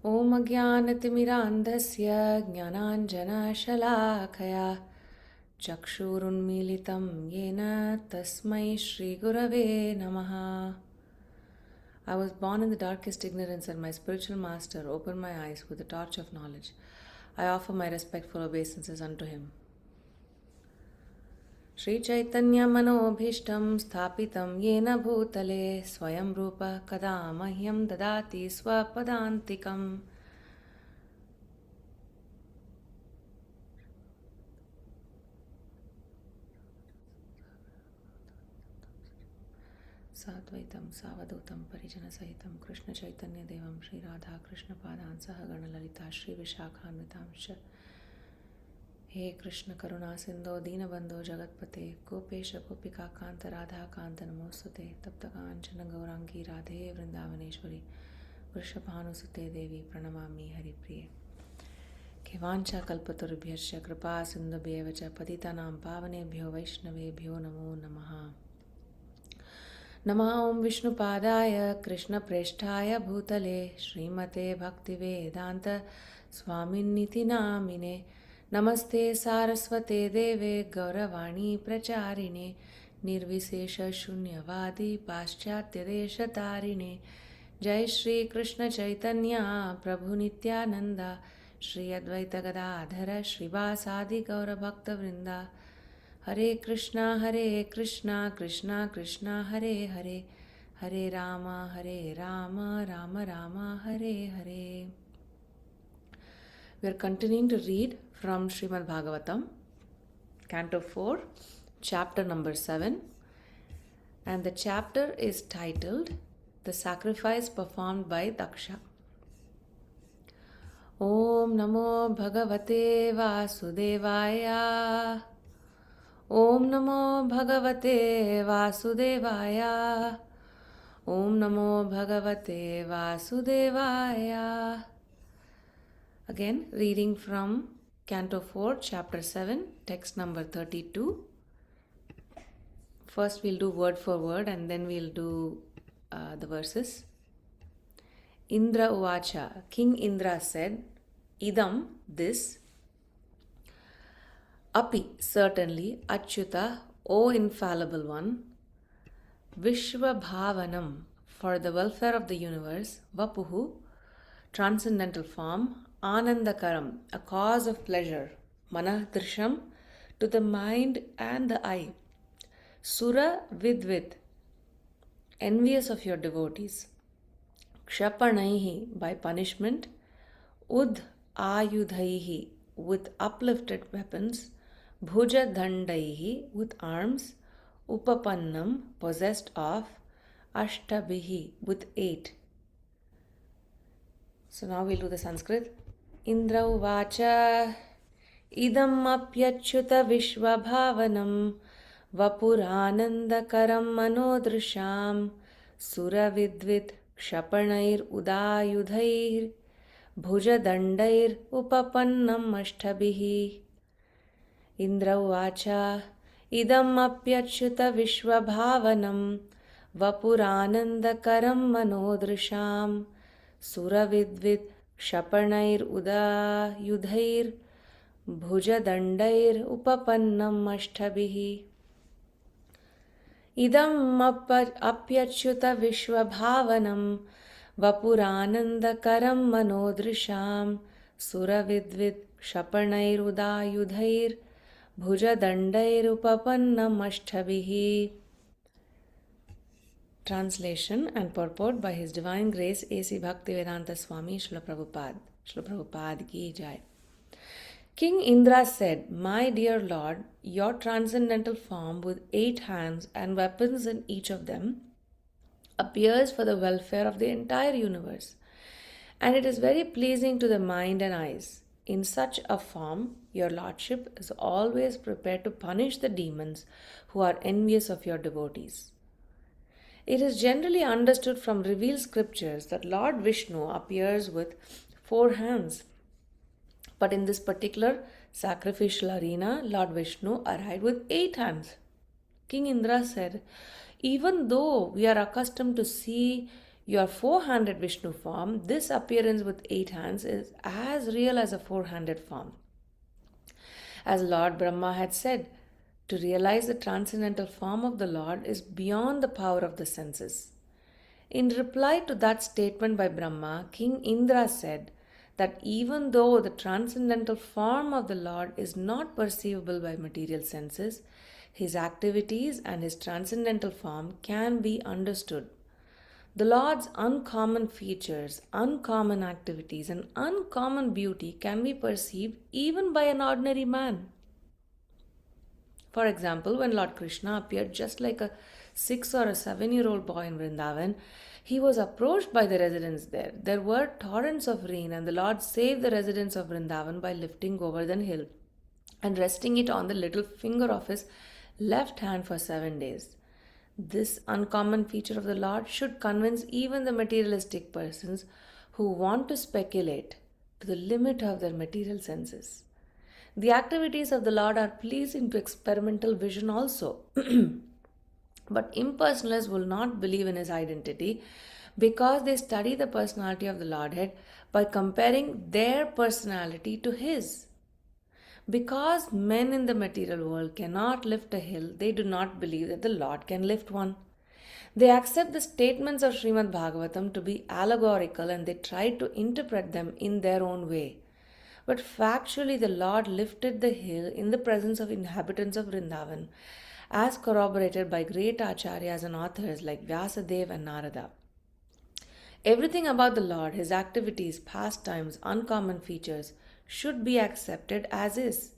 ॐ अज्ञानतिमिरान्धस्य ज्ञानाञ्जनशलाकया चक्षुरुन्मीलितं येन तस्मै श्रीगुरवे नमः. I was born in the darkest ignorance, and my spiritual master opened my eyes with the torch of knowledge. I offer my respectful obeisances unto him. Shri Chaitanya Manobhishtam Sthapitam Yena Bhutale Swayam Rupa Kada Mahyam Dadati Swapadantikam. Sadvaitam Savadutam Parijana Sahitam Krishna Chaitanya Devam Shri Radha Krishna Padan Sahagana Lalita Shri Vishakhanvitamsha. He Krishna Karuna Sindho Deenabandho Jagatpate Gopesha Gopika Kanta Radha Kanta Namostute Taptakanchana Gaurangi Radhe Vrindavaneshwari Vrishabhanusute Devi Pranamami Haripriye. Kevancha Kalpatarubhyasya Kripa Sindhubhyevacha Patitanam Pavanebhyo Vaishnavebhyo Namo Namaha. Nama Om Vishnu Padaya Krishna Presthaya Bhutale Srimate Bhaktivedanta Swaminiti Namine Namaste Saraswate Deve Gauravani Pracharine Nirvisesha Shunyavadi Paschatya Desha Tarine Jai Shri Krishna Chaitanya Prabhu Nityananda Shri Advaita Gadadhara Shrivasadi Gaura Bhakta Vrinda Hare Krishna Krishna Krishna Hare Hare Hare Rama Rama Rama Hare Hare. We are continuing to read from Srimad Bhagavatam, Canto 4, Chapter number 7, and the chapter is titled The Sacrifice Performed by Daksha. Om Namo Bhagavate Vasudevaya. Om Namo Bhagavate Vasudevaya. Om Namo Bhagavate Vasudevaya. Again, reading from Canto 4, Chapter 7, text number 32. First we'll do word for word and then we'll do the verses. Indra Uvacha, King Indra said, Idam, this, Api, certainly, Achyuta, O infallible one, Vishva Bhavanam, for the welfare of the universe, Vapuhu, transcendental form, Anandakaram, a cause of pleasure, Manah-drisham, to the mind and the eye, Sura Vidvit, envious of your devotees, Kshapanaihi, by punishment, Ud Ayudhaihi, with uplifted weapons, Bhuja Dandaihi, with arms, Upapannam, possessed of, Ashtabhihi, with 8. So now we'll do the Sanskrit. Indra Uvacha Idam Apyachyuta Vishvabhavanam Vapuranandakaram Manodrisham Suravidvit Kshapanair Udayudhair Bhujadandair Upapannam Ashtabhihi. Indra Uvacha Idam Apyachyuta Vishvabhavanam Vapuranandakaram Manodrisham Suravidvit Kshapanair Udayudhair Bhujadandair Upapannam Ashtabhihi. Idam Apyachyuta Vishvabhavanam Vapuranandakaram Manodrisham Suravidvit Kshapanair Udayudhair Bhujadandair Upapannam Ashtabhihi. Translation and purport by His Divine Grace A.C. Bhaktivedanta Swami Srila Prabhupada. Srila Prabhupada ki jai. King Indra said, My dear Lord, your transcendental form with 8 hands and weapons in each of them appears for the welfare of the entire universe, and it is very pleasing to the mind and eyes. In such a form, your Lordship is always prepared to punish the demons who are envious of your devotees. It is generally understood from revealed scriptures that Lord Vishnu appears with 4 hands. But in this particular sacrificial arena, Lord Vishnu arrived with 8 hands. King Indra said, Even though we are accustomed to see Your four-handed Vishnu form, this appearance with 8 hands, is as real as a four-handed form. As Lord Brahma had said, to realize the transcendental form of the Lord is beyond the power of the senses. In reply to that statement by Brahma, King Indra said that even though the transcendental form of the Lord is not perceivable by material senses, his activities and his transcendental form can be understood. The Lord's uncommon features, uncommon activities, and uncommon beauty can be perceived even by an ordinary man. For example, when Lord Krishna appeared just like a 6 or a 7-year-old boy in Vrindavan, he was approached by the residents there. There were torrents of rain, and the Lord saved the residents of Vrindavan by lifting Govardhan hill and resting it on the little finger of his left hand for 7 days. This uncommon feature of the Lord should convince even the materialistic persons who want to speculate to the limit of their material senses. The activities of the Lord are pleasing to experimental vision also. But impersonalists will not believe in his identity because they study the personality of the Lordhead by comparing their personality to his. Because men in the material world cannot lift a hill, they do not believe that the Lord can lift one. They accept the statements of Srimad Bhagavatam to be allegorical and they try to interpret them in their own way. But factually, the Lord lifted the hill in the presence of inhabitants of Vrindavan, as corroborated by great acharyas and authors like Vyasadeva and Narada. Everything about the Lord, his activities, pastimes, uncommon features, should be accepted as is.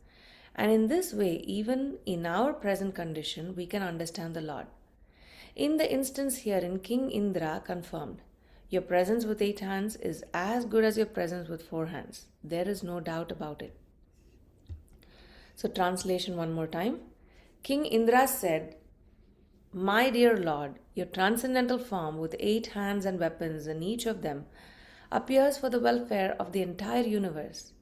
And in this way, even in our present condition, we can understand the Lord. In the instance herein, King Indra confirmed, your presence with 8 hands is as good as your presence with 4 hands. There is no doubt about it. So, translation one more time. King Indra said, my dear Lord, your transcendental form with 8 hands and weapons in each of them appears for the welfare of the entire universe,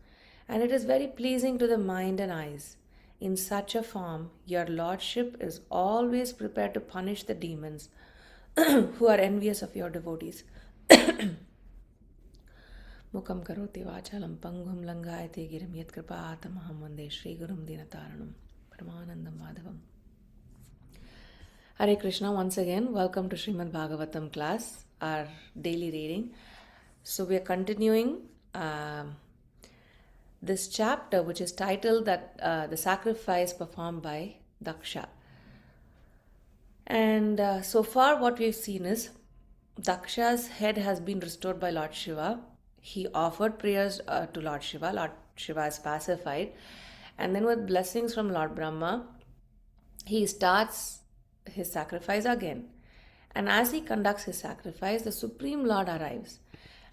and it is very pleasing to the mind and eyes. In such a form, your lordship is always prepared to punish the demons who are envious of your devotees. Mukam karoti vachalam pangum langayate girim yat kripatamaham vande Shri Gurum Dinataranam Paramanandam Madhavam. Hare Krishna, once again, welcome to Srimad Bhagavatam class, our daily reading. So we are continuing this chapter, which is titled that the sacrifice performed by Daksha. And so far what we've seen is Daksha's head has been restored by Lord Shiva. He offered prayers to Lord Shiva. Lord Shiva is pacified. And then with blessings from Lord Brahma, he starts his sacrifice again. And as he conducts his sacrifice, the Supreme Lord arrives.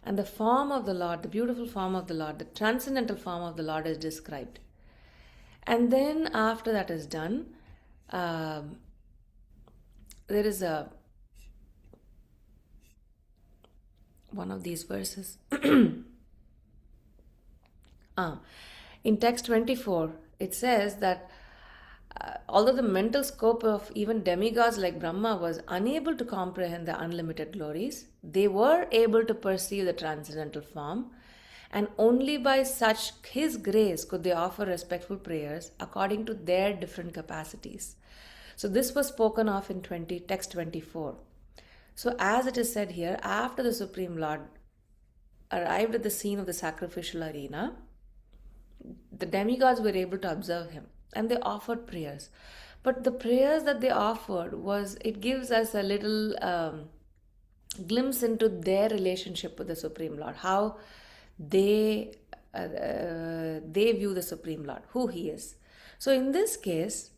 And the form of the Lord, the beautiful form of the Lord, the transcendental form of the Lord is described. And then after that is done, there is one of these verses. In text 24, it says that although the mental scope of even demigods like Brahma was unable to comprehend the unlimited glories, they were able to perceive the transcendental form, and only by such his grace could they offer respectful prayers according to their different capacities. So this was spoken of in text 24. So as it is said here, after the Supreme Lord arrived at the scene of the sacrificial arena, the demigods were able to observe him and they offered prayers. But the prayers that they offered it gives us a little glimpse into their relationship with the Supreme Lord, how they view the Supreme Lord, who he is. So in this case,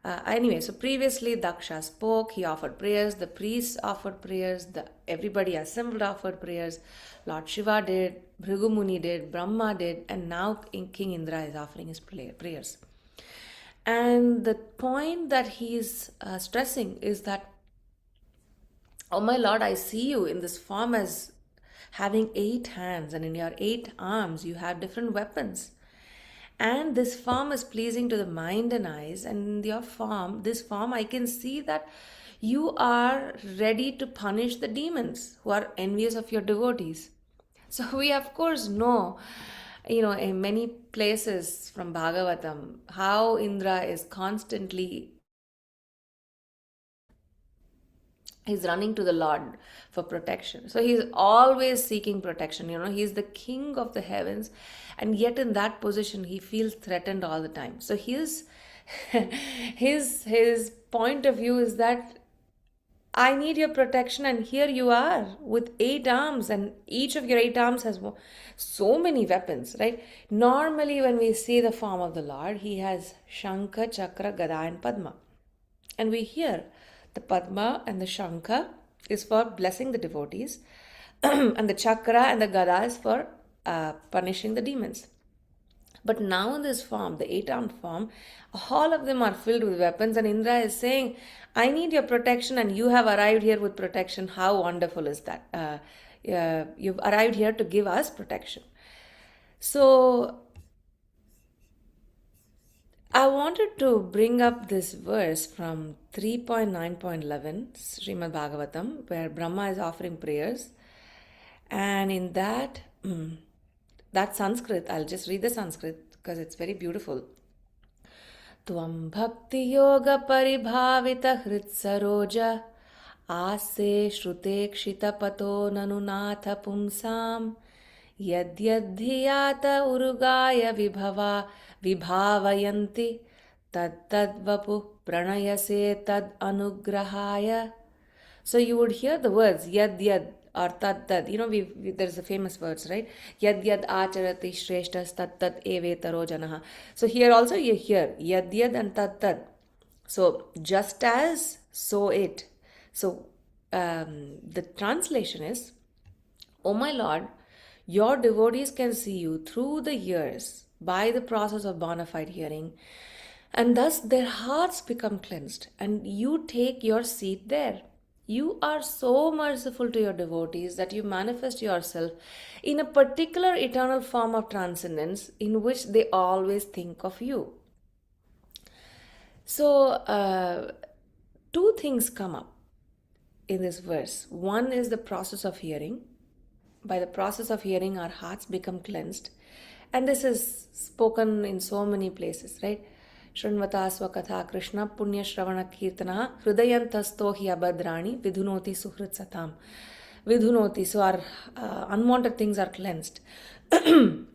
so previously Daksha spoke, he offered prayers, the priests offered prayers, everybody assembled offered prayers, Lord Shiva did, Bhrigu Muni did, Brahma did, and now King Indra is offering his prayers. And the point that he is stressing is that, oh my Lord, I see you in this form as having 8 hands, and in your 8 arms you have different weapons. and this form is pleasing to the mind and eyes, and in your form, this form, I can see that you are ready to punish the demons who are envious of your devotees. So we of course know, in many places from Bhagavatam, how Indra is constantly, he's running to the Lord for protection. So he's always seeking protection. He's the king of the heavens, and yet in that position, he feels threatened all the time. So his point of view is that I need your protection, and here you are with 8 arms, and each of your 8 arms has so many weapons, right? Normally, when we see the form of the Lord, he has Shankha, Chakra, Gada, and Padma. And we hear the Padma and the Shankha is for blessing the devotees, and the Chakra and the Gada is for punishing the demons. But now in this form, the 8-armed form, all of them are filled with weapons, and Indra is saying, I need your protection, and you have arrived here with protection. How wonderful is that? You've arrived here to give us protection. So I wanted to bring up this verse from 3.9.11 Srimad Bhagavatam, where Brahma is offering prayers. And in that Sanskrit, I'll just read the Sanskrit because it's very beautiful. Tvam bhakti yoga paribhavita hritsaroja ase shrute kshita pato nanunatha pumsam yadyadhyata urugaya vibhavayanti tad vapu pranayase tad anugrahaya. So you would hear the words yad yad or tad tad. There's a famous words, right? Yad yad acharati shreshtas tad tad evetaro janaha. So here also you hear yad yad and tad tad. So just as, so it. So the translation is, O my Lord, your devotees can see you through the years by the process of bona fide hearing, and thus their hearts become cleansed, and you take your seat there. You are so merciful to your devotees that you manifest yourself in a particular eternal form of transcendence in which they always think of you. So, 2 things come up in this verse. One is the process of hearing. By the process of hearing, our hearts become cleansed. And this is spoken in so many places, right? Shrinvata swakatha Krishna punya shravana kirtana hridayantasto hi abhadrani vidhunoti suhrit satam. Vidhunoti, so our unwanted things are cleansed.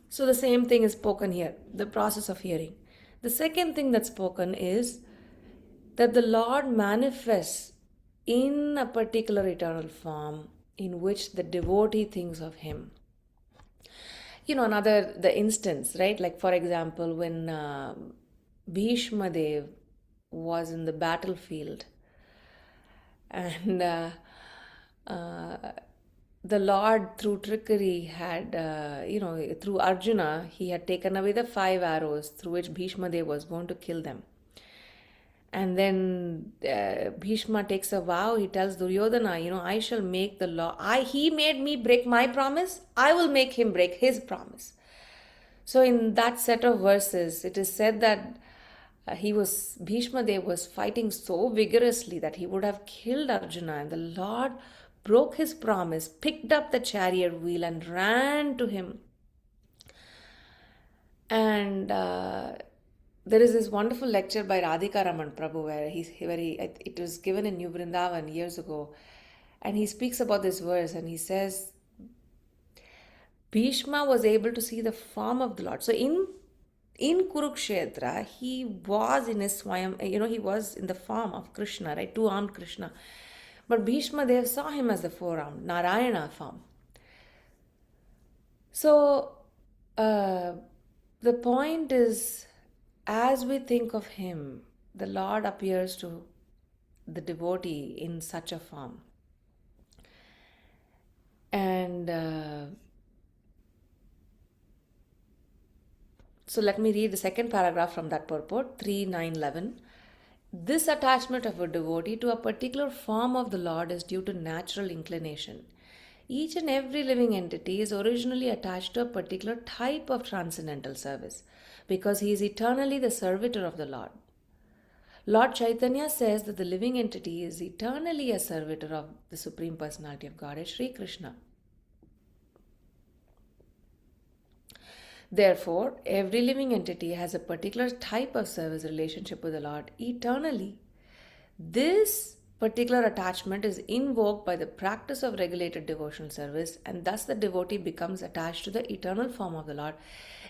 So the same thing is spoken here, the process of hearing. The second thing that's spoken is that the Lord manifests in a particular eternal form in which the devotee thinks of him. The instance, right? Like, for example, when Bhishma Dev was in the battlefield, and the Lord, through trickery, had, through Arjuna, he had taken away the 5 arrows through which Bhishma Dev was going to kill them. And then Bhishma takes a vow. He tells Duryodhana, I shall make the law. He made me break my promise. I will make him break his promise. So in that set of verses, it is said that Bhishma Dev was fighting so vigorously that he would have killed Arjuna. And the Lord broke his promise, picked up the chariot wheel and ran to him. And there is this wonderful lecture by Radhika Raman Prabhu where it was given in New Vrindavan years ago, and he speaks about this verse, and he says Bhishma was able to see the form of the Lord. So in Kurukshetra, he was in his Swayam, he was in the form of Krishna, right? 2-armed Krishna. But Bhishma Dev saw him as the 4-armed Narayana form. So the point is, as we think of him, the Lord appears to the devotee in such a form. And so let me read the second paragraph from that purport, 3.9.11. This attachment of a devotee to a particular form of the Lord is due to natural inclination. Each and every living entity is originally attached to a particular type of transcendental service because he is eternally the servitor of the Lord. Lord Chaitanya says that the living entity is eternally a servitor of the Supreme Personality of Godhead, Sri Krishna. Therefore, every living entity has a particular type of service relationship with the Lord eternally. This particular attachment is invoked by the practice of regulated devotional service, and thus the devotee becomes attached to the eternal form of the Lord,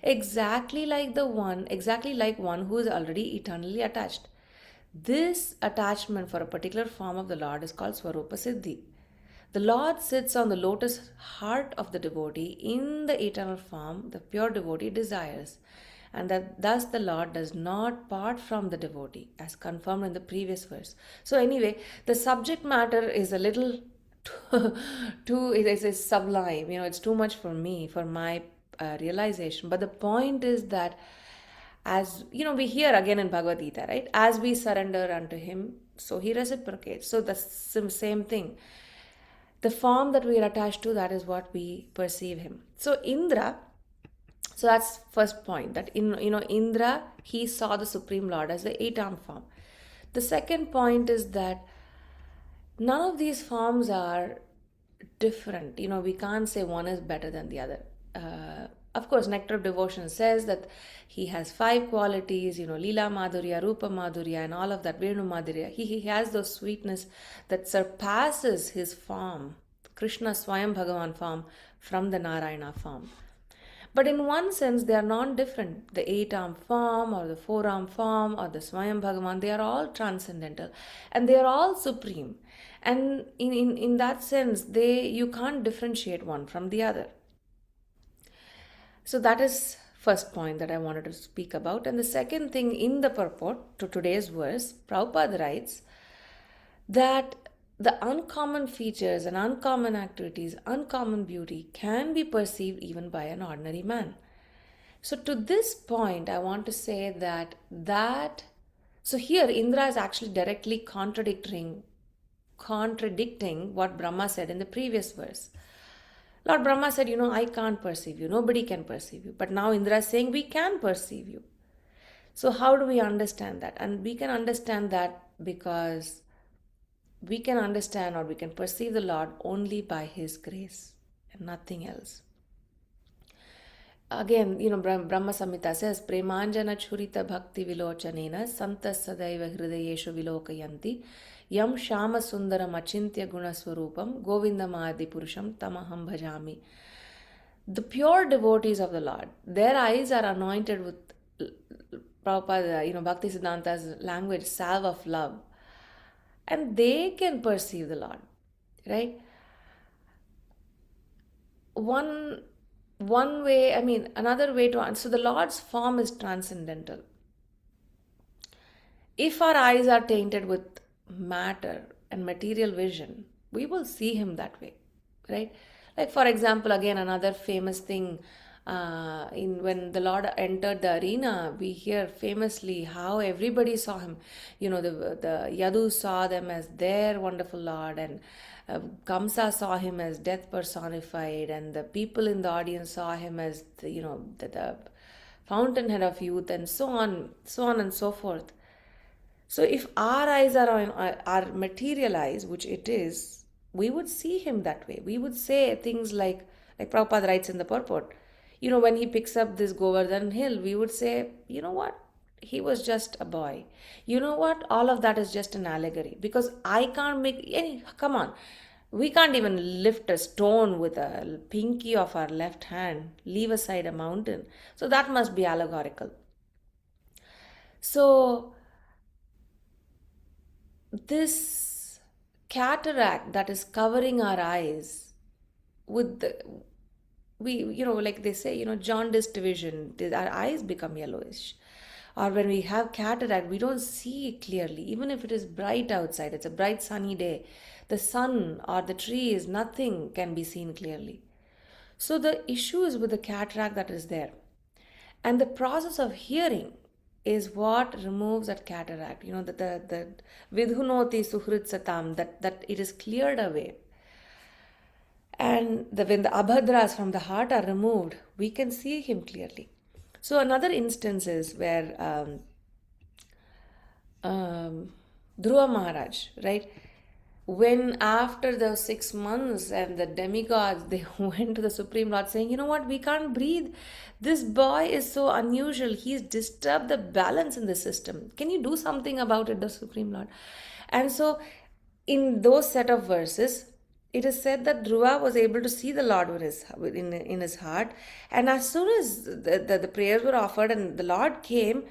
exactly like one who is already eternally attached. This attachment for a particular form of the Lord is called Swarupa Siddhi. The Lord sits on the lotus heart of the devotee in the eternal form the pure devotee desires, and that thus the Lord does not part from the devotee, as confirmed in the previous verse. So, anyway, the subject matter is a little too, it is sublime, it's too much for me, for my realization. But the point is that, as we hear again in Bhagavad Gita, right? As we surrender unto Him, so He reciprocates. So, the same thing. The form that we are attached to, that is what we perceive Him. So, Indra, so that's first point, that Indra, he saw the Supreme Lord as the eight-armed form. The second point is that none of these forms are different. We can't say one is better than the other. Of course, Nectar of Devotion says that he has 5 qualities, Leela Madhurya, Rupa Madhurya, and all of that, Venu Madhurya. He has those sweetness that surpasses his form, Krishna Swayam Bhagavan form, from the Narayana form. But in one sense, they are non-different. The 8-arm form or the 4-arm form or the Swayam Bhagavan, they are all transcendental and they are all supreme. And in that sense, you can't differentiate one from the other. So that is first point that I wanted to speak about. And the second thing in the purport to today's verse, Prabhupada writes that the uncommon features and uncommon activities, uncommon beauty can be perceived even by an ordinary man. So to this point, I want to say so here Indra is actually directly contradicting what Brahma said in the previous verse. Lord Brahma said, I can't perceive you. Nobody can perceive you. But now Indra is saying, we can perceive you. So how do we understand that? And we can understand that because we can understand or we can perceive the Lord only by His grace and nothing else. Again, Brahma Samhita says, Premanjana Churita Bhakti Vilochanena Santas Sadaiva Hridayeshu Vilokayanti Yam Shama Sundaram Achintya Guna Swarupam Govindamadi Purusham Tamaham Bhajami. The pure devotees of the Lord, their eyes are anointed with Prabhupada, Bhakti Siddhanta's language, salve of love. And they can perceive the Lord, right? One way, another way to answer, so the Lord's form is transcendental. If our eyes are tainted with matter and material vision, we will see Him that way, right? Like, for example, again, another famous thing, when the Lord entered the arena, we hear famously how everybody saw Him. The Yadus saw them as their wonderful Lord, and Kamsa saw Him as death personified, and the people in the audience saw Him as the fountainhead of youth, and so on and so forth. So if our eyes are materialized, which it is, we would see Him that way. We would say things like Prabhupada writes in the purport, when He picks up this Govardhan hill, we would say, you know what? He was just a boy. You know what? All of that is just an allegory, because I can't come on. We can't even lift a stone with a pinky of our left hand, leave aside a mountain. So that must be allegorical. So this cataract that is covering our eyes with like they say, jaundice vision, our eyes become yellowish. Or when we have cataract, we don't see clearly, even if it is bright outside. It's a bright sunny day. The sun or the trees, nothing can be seen clearly. So the issue is with the cataract that is there. And the process of hearing is what removes that cataract. That vidhunoti suhrit satam, that it is cleared away. And when the abhadras from the heart are removed, we can see him clearly. So another instance is where Dhruva Maharaj, right? When after the 6 months and the demigods, they went to the Supreme Lord saying, you know what, we can't breathe. This boy is so unusual. He's disturbed the balance in the system. Can you do something about it, the Supreme Lord? And so in those set of verses, it is said that Dhruva was able to see the Lord in his heart. And as soon as the prayers were offered and the Lord came,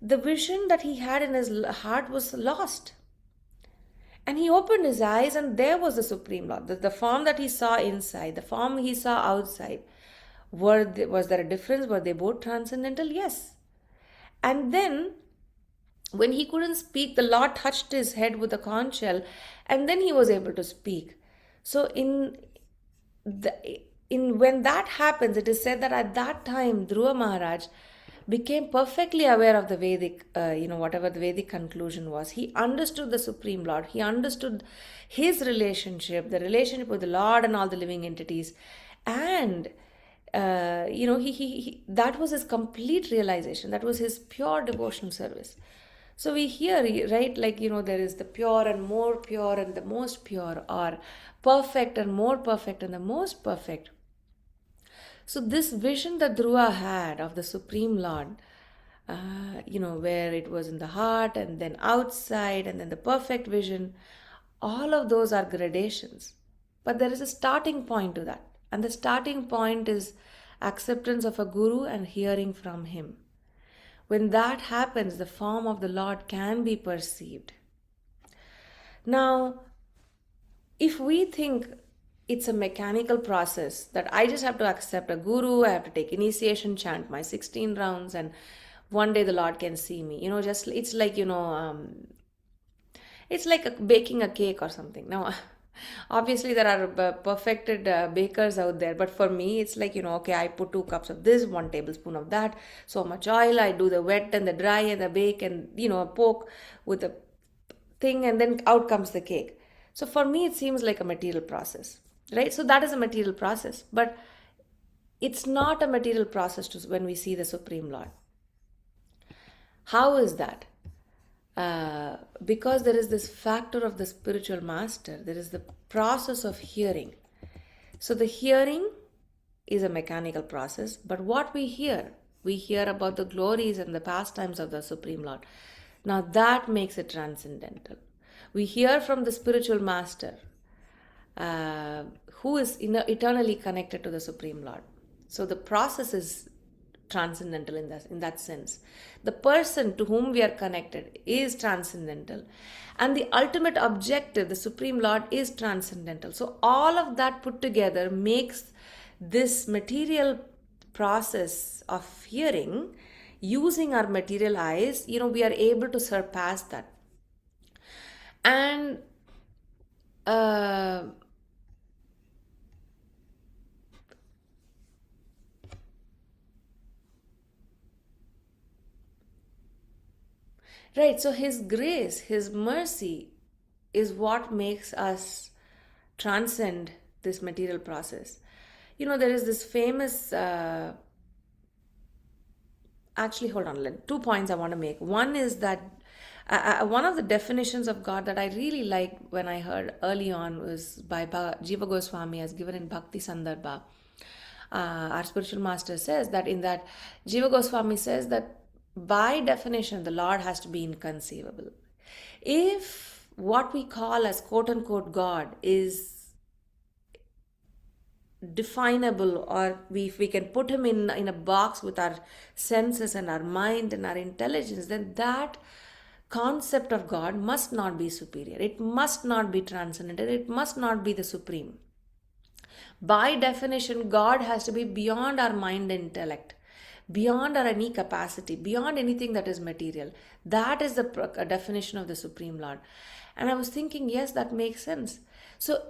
the vision that he had in his heart was lost. And he opened his eyes, and there was the Supreme Lord. The form that he saw inside, the form he saw outside. Was there a difference? Were they both transcendental? Yes. And then, when he couldn't speak, the Lord touched his head with a conch shell, and then he was able to speak. So, when that happens, it is said that at that time, Dhruva Maharaj became perfectly aware of the Vedic, whatever the Vedic conclusion was. He understood the Supreme Lord. He understood his relationship, the relationship with the Lord and all the living entities. And, he that was his complete realization. That was his pure devotional service. So we hear, right, there is the pure and more pure and the most pure, or perfect and more perfect and the most perfect. So this vision that Dhruva had of the Supreme Lord, where it was in the heart and then outside and then the perfect vision, all of those are gradations. But there is a starting point to that. And the starting point is acceptance of a guru and hearing from him. When that happens, the form of the Lord can be perceived. Now, if we think it's a mechanical process that I just have to accept a guru, I have to take initiation, chant my 16 rounds, and one day the Lord can see me. It's like, it's like baking a cake or something. Now, obviously there are perfected bakers out there, but for me, it's like, okay, I put 2 cups of this, 1 tablespoon of that, so much oil, I do the wet and the dry and the bake and, poke with the thing, and then out comes the cake. So for me, it seems like a material process, right? So that is a material process, but it's not a material process when we see the Supreme Lord. How is that? Because there is this factor of the spiritual master, there is the process of hearing. So the hearing is a mechanical process, but what we hear about the glories and the pastimes of the Supreme Lord. Now that makes it transcendental. We hear from the spiritual master, who is eternally connected to the Supreme Lord. So the process is transcendental in that sense. The person to whom we are connected is transcendental. And the ultimate objective, the Supreme Lord, is transcendental. So all of that put together makes this material process of hearing, using our material eyes, we are able to surpass that. And right, so his grace, his mercy is what makes us transcend this material process. There is this famous, actually, hold on, 2 points I want to make. One is that one of the definitions of God that I really liked when I heard early on was by Jiva Goswami, as given in Bhakti Sandarbha. Our spiritual master says that Jiva Goswami says that by definition, the Lord has to be inconceivable. If what we call as quote-unquote God is definable, or if we can put him in a box with our senses and our mind and our intelligence, then that concept of God must not be superior. It must not be transcendental. It must not be the supreme. By definition, God has to be beyond our mind and intellect, beyond our any capacity, beyond anything that is material. That is the definition of the Supreme Lord. And I was thinking, yes, that makes sense. So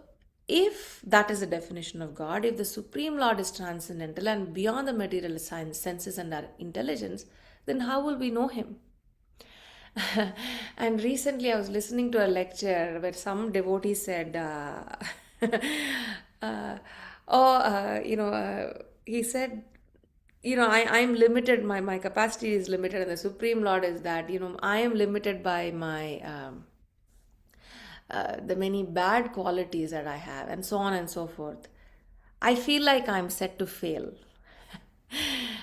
if that is the definition of God, if the Supreme Lord is transcendental and beyond the material senses and our intelligence, then how will we know him? And recently I was listening to a lecture where some devotee said, uh, he said, I'm limited, my capacity is limited, and the Supreme Lord is that, I am limited by my the many bad qualities that I have, and so on and so forth. I feel like I'm set to fail.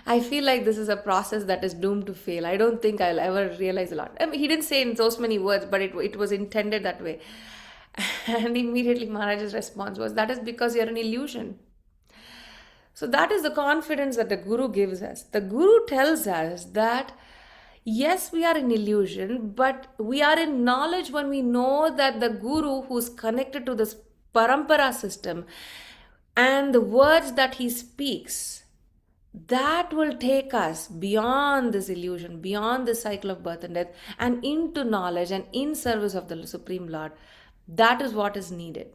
I feel like this is a process that is doomed to fail. I don't think I'll ever realize a lot. I mean, he didn't say in those many words, but it was intended that way. And immediately Maharaj's response was, that is because you're an illusion. So that is the confidence that the Guru gives us. The Guru tells us that yes, we are in illusion, but we are in knowledge when we know that the Guru, who's connected to this parampara system, and the words that he speaks, that will take us beyond this illusion, beyond this cycle of birth and death, and into knowledge and in service of the Supreme Lord. That is what is needed.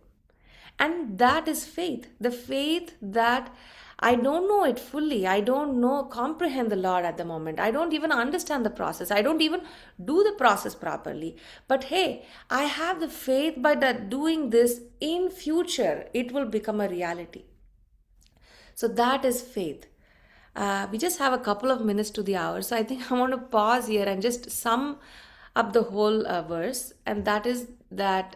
And that is faith. The faith that I don't know it fully. I don't comprehend the Lord at the moment. I don't even understand the process. I don't even do the process properly. But hey, I have the faith by that doing this in future, it will become a reality. So that is faith. We just have a couple of minutes to the hour. So I think I want to pause here and just sum up the whole verse. And that is that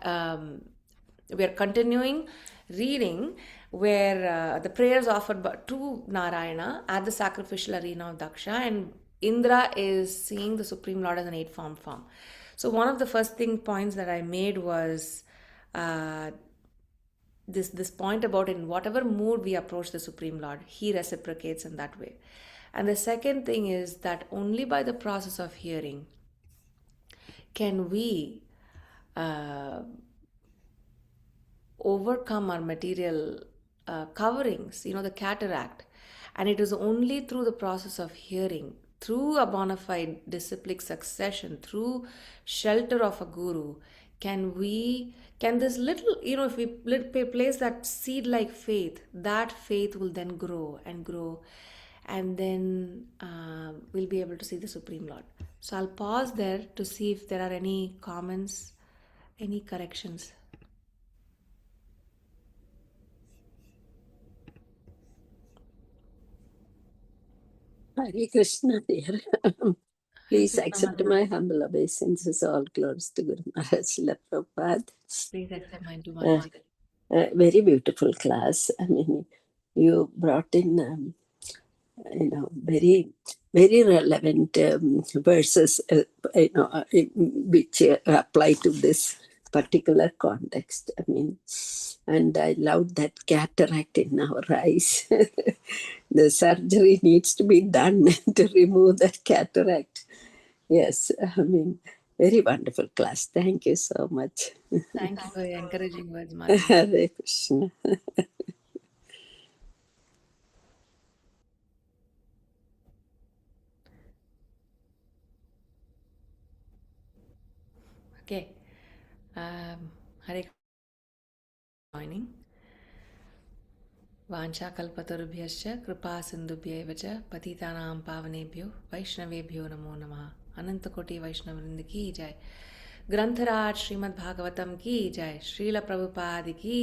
we are continuing reading where the prayers offered to Narayana at the sacrificial arena of Daksha, and Indra is seeing the Supreme Lord as an eight-form form. So one of the first points that I made was uh, this point about in whatever mood we approach the Supreme Lord, he reciprocates in that way. And the second thing is that only by the process of hearing can we uh, overcome our material coverings, the cataract. And it is only through the process of hearing, through a bona fide disciplic succession, through shelter of a guru, can this little, if we place that seed like faith, that faith will then grow and grow, and then we'll be able to see the Supreme Lord. So I'll pause there to see if there are any comments, any corrections. Hare Krishna, dear. Please accept my humble obeisances. All glories to Guru Maharaj Srila Prabhupada. Please accept mine too, Mataji. Very beautiful class. I mean, you brought in, very, very relevant verses, which apply to this particular context. I mean, and I love that cataract in our eyes. The surgery needs to be done to remove that cataract. Yes, I mean, very wonderful class. Thank you so much. Thank you for your encouraging words, Mataji. Hare Krishna. Okay. Hare joining. वाञ्छाकल्पतरुभ्यश्च कृपासिन्धुभ्यैव च पतितानां पावनेभ्यो वैष्णवेभ्यो नमो नमः. अनंतकोटि वैष्णववृंद की जय. ग्रंथराज श्रीमद् भागवतम की जय. श्रील प्रभुपाद की